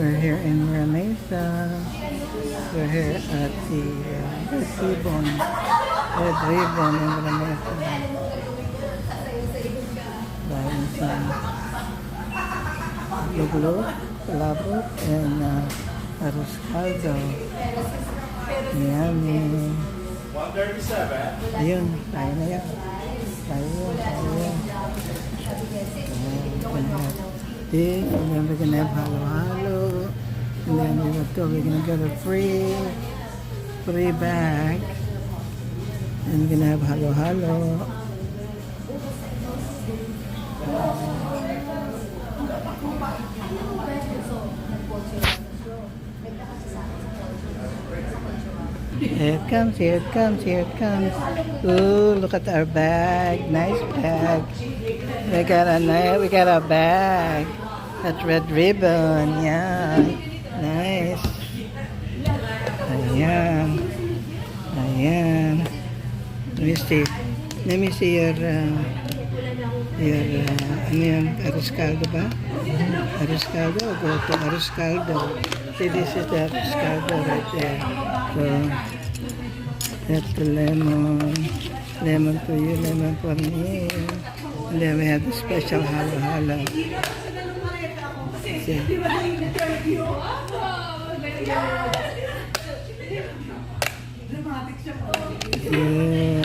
We're here in Mesa. We're here at the Red Ribbon in Mesa. Buying some luglo, palabok, and arroz caldo. Yummy. 137. Ayun, tayo na yan. Tayo yan. This, and then we're gonna have halo-halo, and then we're gonna get a free bag, and we're gonna have halo-halo. Here it comes, here it comes, here it comes. Ooh, look at our bag. Nice bag. We got a bag. That's Red Ribbon. Yeah. Nice. Ayan. Ayan. Let me see your ano yan? Arroz caldo ba? Arroz caldo? Go to arroz caldo. See, this is the arroz caldo right there. So, that's the lemon. Lemon for you, lemon for me. And then we have the special halo-halo. See? Yeah,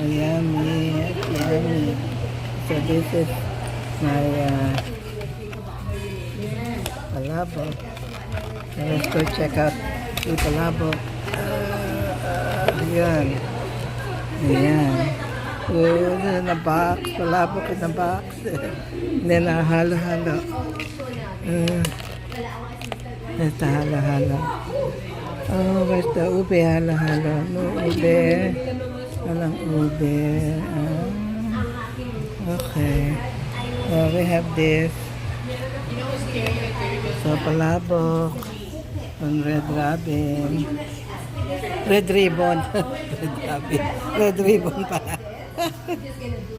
yummy, yummy. So this is my palabok. So let's go check out the palabok. Ayan. Ayan. Oh, in the box. Palabok in the box. And then halo-halo. There's the halo-halo. Oh, where's the ube halo-halo? No ube. Walang ube. Okay. We have this. So, palabok. On Red Robin. Red Ribbon. Red Ribbon pala.